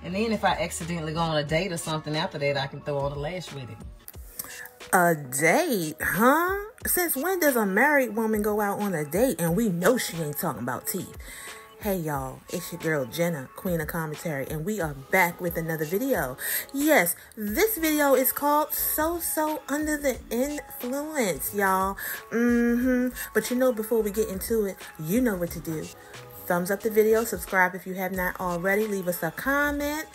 And then if I accidentally go on a date or something after that, I can throw on a lash with it. A date, huh? Since when does a married woman go out on a date? And we know she ain't talking about teeth. Hey y'all, it's your girl Jenna, Queen of Commentary, and we are back with another video. Yes, this video is called Soso Under the Influence, y'all. But you know, before we get into it, you know what to do. Thumbs up the video, subscribe if you have not already, leave us a comment,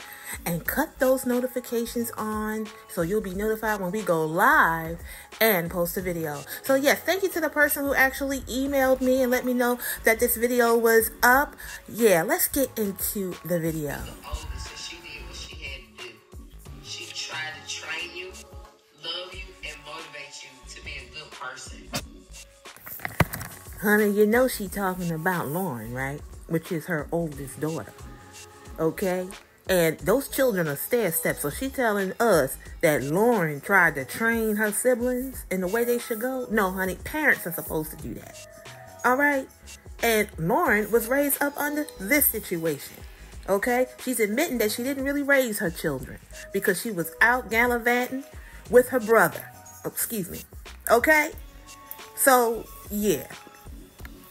and cut those notifications on so you'll be notified when we go live and post a video. So yes, thank you to the person who actually emailed me and let me know that this video was up. Yeah, let's get into the video. So she did what she had to do. She tried to train you, love you, and motivate you to be a good person. Honey, you know she talking about Lauren, right? Which is her oldest daughter. Okay? And those children are stair-steps. So she telling us that Lauren tried to train her siblings in the way they should go? No, honey. Parents are supposed to do that. All right? And Lauren was raised up under this situation. Okay? She's admitting that she didn't really raise her children because she was out gallivanting with her brother. Oh, excuse me. Okay? So, yeah.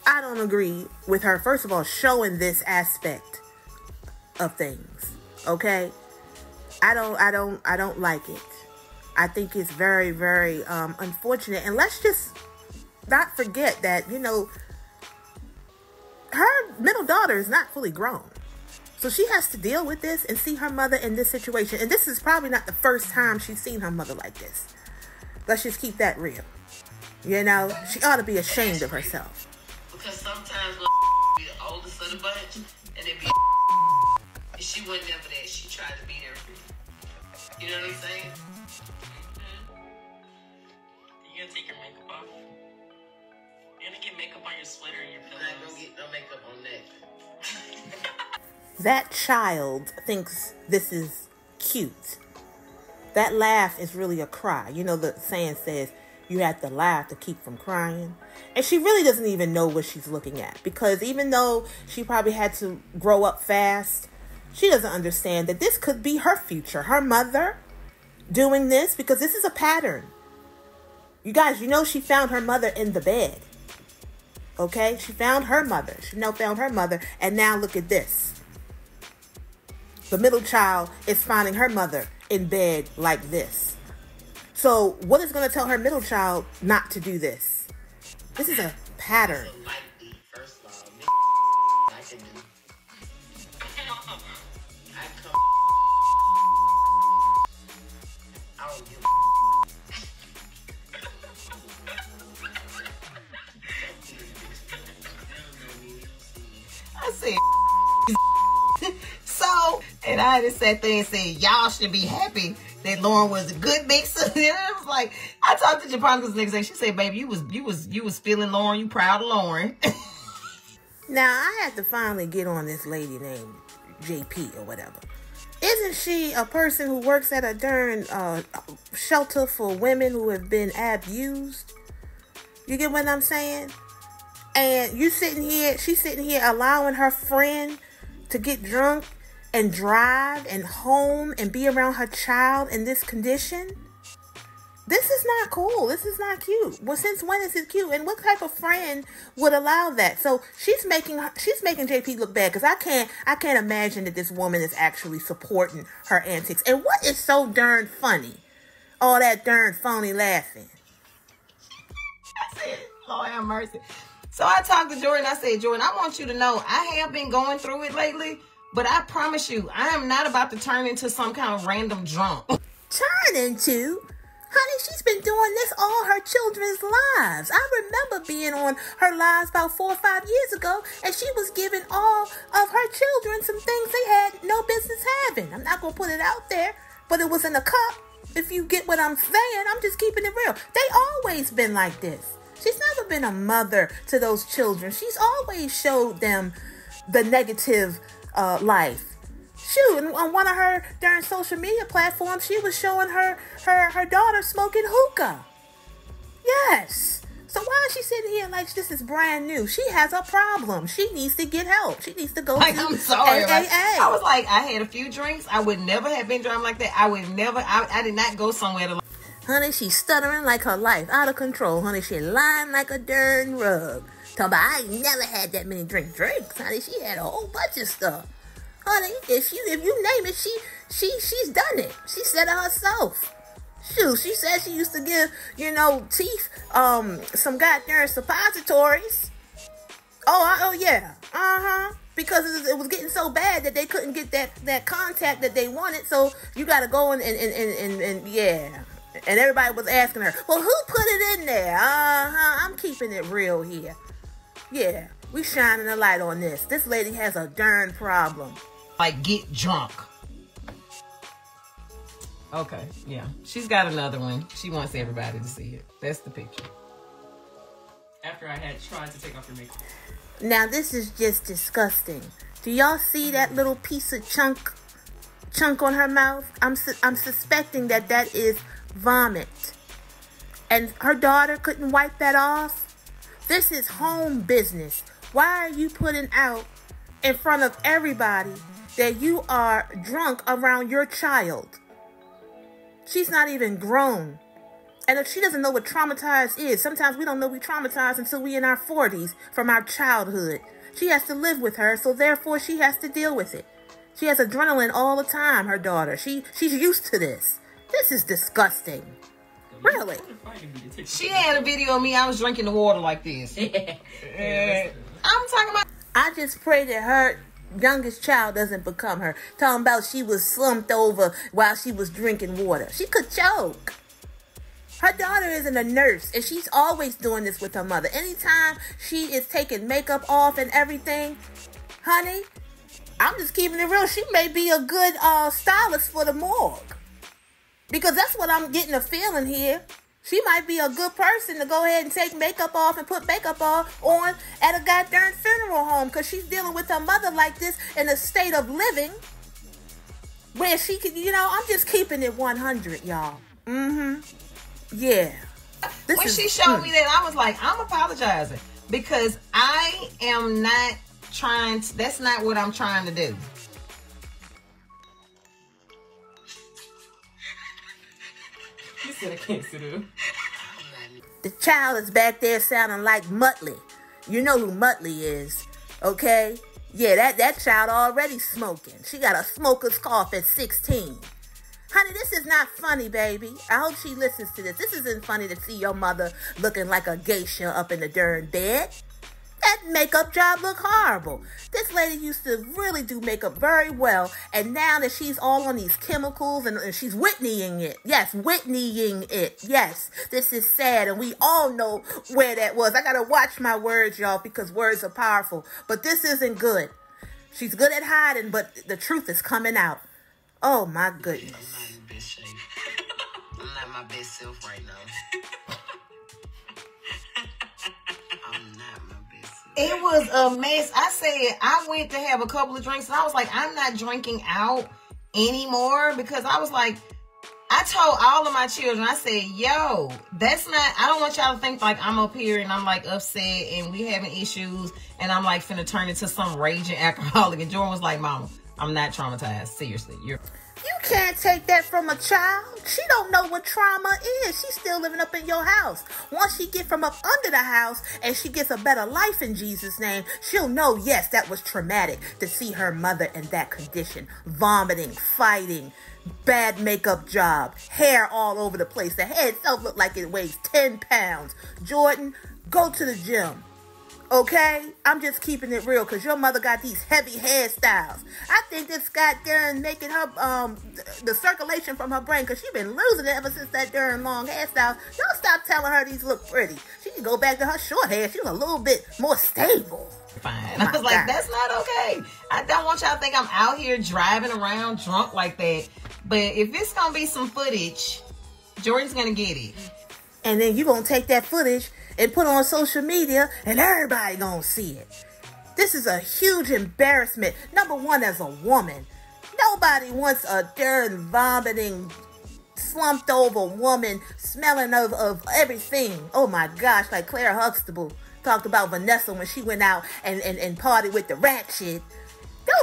I don't agree with her, first of all, showing this aspect of things. Okay? I don't like it. I think it's very, very unfortunate. And let's just not forget that, you know, her middle daughter is not fully grown. So she has to deal with this and see her mother in this situation. And this is probably not the first time she's seen her mother like this. Let's just keep that real. You know, she ought to be ashamed of herself. Because sometimes be the oldest of the bunch, and it be she wasn't never there. She tried to be there for you. You know what I'm saying? You gonna take your makeup off? You gonna get makeup on your sweater and your pillows? I'm not gonna get no makeup on that. That child thinks this is cute. That laugh is really a cry. You know, the saying says, you have to laugh to keep from crying. And she really doesn't even know what she's looking at. Because even though she probably had to grow up fast, she doesn't understand that this could be her future. Her mother doing this, because this is a pattern. You guys, you know she found her mother in the bed. Okay? She found her mother. Shanel found her mother. And now look at this. The middle child is finding her mother in bed like this. So what is going to tell her middle child not to do this? This is a pattern. First of all, I can do. I don't give I said, so, and I just sat there and said, y'all should be happy that Lauren was a good mixer. And I was like, I talked to Japonica the next day. She said, baby, you was feeling Lauren. You proud of Lauren. Now, I had to finally get on this lady named JP or whatever. Isn't she a person who works at a darn shelter for women who have been abused? You get what I'm saying? And she's sitting here allowing her friend to get drunk and drive and home and be around her child in this condition? This is not cool. This is not cute. Well, since when is it cute? And what type of friend would allow that? So she's making JP look bad, because I can't imagine that this woman is actually supporting her antics. And what is so darn funny? All that darn phony laughing. I said, Lord have mercy. So I talked to Jordan. I said, Jordan, I want you to know I have been going through it lately. But I promise you, I am not about to turn into some kind of random drunk. Turn into? Honey, she's been doing this all her children's lives. I remember being on her lives about 4 or 5 years ago, and she was giving all of her children some things they had no business having. I'm not going to put it out there, but it was in a cup. If you get what I'm saying, I'm just keeping it real. They always been like this. She's never been a mother to those children. She's always showed them the negative life. Shoot, on one of her darn social media platforms, she was showing her daughter smoking hookah. Yes. So why is she sitting here like this is brand new? She has a problem. She needs to get help. She needs to go like, to I'm sorry. AAA. I was like, I had a few drinks. I would never have been drunk like that. I did not go somewhere to... Honey, she's stuttering like her life. Out of control, honey. She lying like a darn rug. Talking about, I ain't never had that many drinks, honey. She had a whole bunch of stuff. Honey, if you name it, she's done it. She said it herself. Shoot, she said she used to give, Teeth, some goddamn suppositories. Oh yeah. Because it was getting so bad that they couldn't get that contact that they wanted. So you got to go and yeah. And everybody was asking her, well, who put it in there? I'm keeping it real here. Yeah, we shining a light on this. This lady has a darn problem. Like, get drunk. Okay, yeah. She's got another one. She wants everybody to see it. That's the picture. After I had tried to take off your makeup. Now, this is just disgusting. Do y'all see that little piece of chunk on her mouth? I'm suspecting that is vomit. And her daughter couldn't wipe that off? This is home business. Why are you putting out in front of everybody that you are drunk around your child? She's not even grown. And if she doesn't know what traumatized is, sometimes we don't know we traumatized until we in our 40s from our childhood. She has to live with her, so therefore she has to deal with it. She has adrenaline all the time, her daughter. She's used to this. This is disgusting. Really? She had a video of me. I was drinking the water like this. I'm talking about... I just pray that her youngest child doesn't become her. Talking about she was slumped over while she was drinking water. She could choke. Her daughter isn't a nurse, and she's always doing this with her mother. Anytime she is taking makeup off and everything, honey, I'm just keeping it real. She may be a good stylist for the morgue. Because that's what I'm getting a feeling here. She might be a good person to go ahead and take makeup off and put makeup on at a goddamn funeral home, because she's dealing with her mother like this in a state of living where she could, I'm just keeping it 100, y'all. Yeah. When she showed me that, I was like, I'm apologizing, because I am not trying to, that's not what I'm trying to do. You said I can't sit up. The child is back there sounding like Muttley. You know who Muttley is, okay? Yeah, that child already smoking. She got a smoker's cough at 16. Honey, this is not funny, baby. I hope she listens to this. This isn't funny to see your mother looking like a geisha up in the darn bed. That makeup job looked horrible. This lady used to really do makeup very well, and now that she's all on these chemicals and she's Whitneying it. Yes, Whitneying it. Yes, this is sad, and we all know where that was. I gotta watch my words, y'all, because words are powerful. But this isn't good. She's good at hiding, but the truth is coming out. Oh, my goodness. I'm not in best shape. I'm not my best self right now. I'm not my best self. It was a mess. I said, I went to have a couple of drinks, and I was like, I'm not drinking out anymore, because I was like, I told all of my children, I said, yo, that's not, I don't want y'all to think like I'm up here and I'm like upset and we having issues and I'm like finna turn into some raging alcoholic. And Jordan was like, Mama, I'm not traumatized. Seriously. You can't take that from a child. She don't know what trauma is. She's still living up in your house. Once she get from up under the house and she gets a better life in Jesus' name, she'll know, yes, that was traumatic to see her mother in that condition. Vomiting, fighting, bad makeup job, hair all over the place. The hair itself looked like it weighs 10 pounds. Jordan, go to the gym. Okay? I'm just keeping it real, because your mother got these heavy hairstyles. I think this got darn making her, the circulation from her brain, because she's been losing it ever since that darn long hairstyle. Don't stop telling her these look pretty. She can go back to her short hair. She was a little bit more stable. Fine. I was like, that's not okay. I don't want y'all to think I'm out here driving around drunk like that. But if it's going to be some footage, Jordan's going to get it. And then you're going to take that footage and put it on social media, and everybody gonna see it. This is a huge embarrassment. Number one, as a woman, nobody wants a darn vomiting slumped over woman, smelling of everything. Oh my gosh, like Claire Huxtable talked about Vanessa when she went out and partied with the ratchet.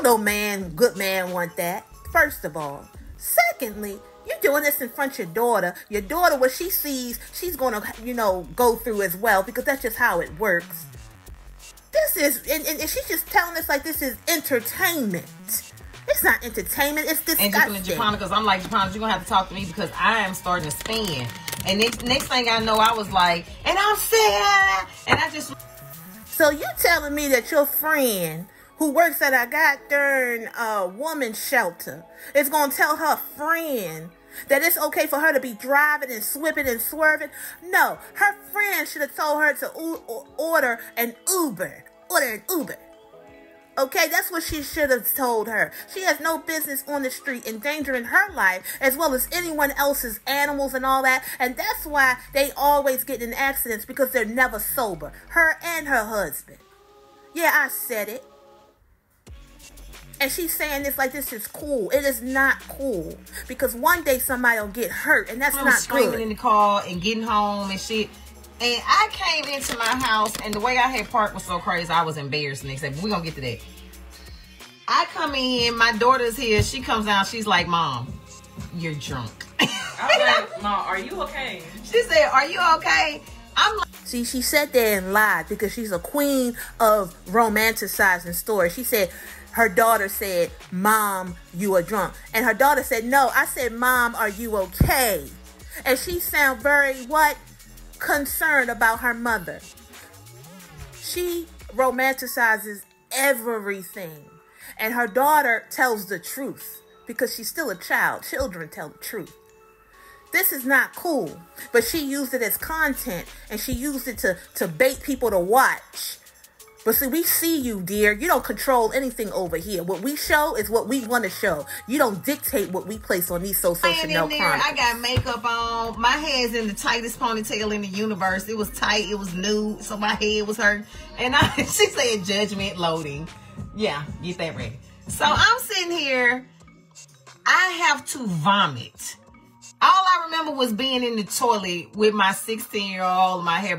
No man, good man want that, first of all. Secondly, you're doing this in front of your daughter. Your daughter, what she sees, she's going to, go through as well, because that's just how it works. This is, and she's just telling us like this is entertainment. It's not entertainment, it's disgusting. And Japan, because I'm like, Japan, you're going to have to talk to me because I am starting to spin. And next thing I know, I was like, and I'm sad. And I just... So you telling me that your friend who works at a goddamn woman's shelter is going to tell her friend that it's okay for her to be driving and swipping and swerving? No, her friend should have told her to order an Uber. Order an Uber. Okay, that's what she should have told her. She has no business on the street endangering her life as well as anyone else's animals and all that. And that's why they always get in accidents, because they're never sober. Her and her husband. Yeah, I said it. And she's saying this like this is cool. It is not cool. Because one day somebody will get hurt, and that's not good. Screaming in the car and getting home and shit. And I came into my house, and the way I had parked was so crazy, I was embarrassed the next day. But we're going to get to that. I come in, my daughter's here. She comes out, she's like, Mom, you're drunk. I was like, Mom, are you okay? She said, are you okay? I'm like... See, she sat there and lied because she's a queen of romanticizing stories. She said, her daughter said, Mom, you are drunk. And her daughter said, no. I said, Mom, are you okay? And she sounded very, concerned about her mother. She romanticizes everything. And her daughter tells the truth because she's still a child. Children tell the truth. This is not cool. But she used it as content, and she used it to bait people to watch. But see, we see you, dear. You don't control anything over here. What we show is what we want to show. You don't dictate what we place on these Soso Shanel Chronicles. I got makeup on. My hair's in the tightest ponytail in the universe. It was tight. It was nude. So my head was hurt. And she said judgment loading. Yeah, get that ready. So I'm sitting here. I have to vomit. All I remember was being in the toilet with my 16-year-old, my hair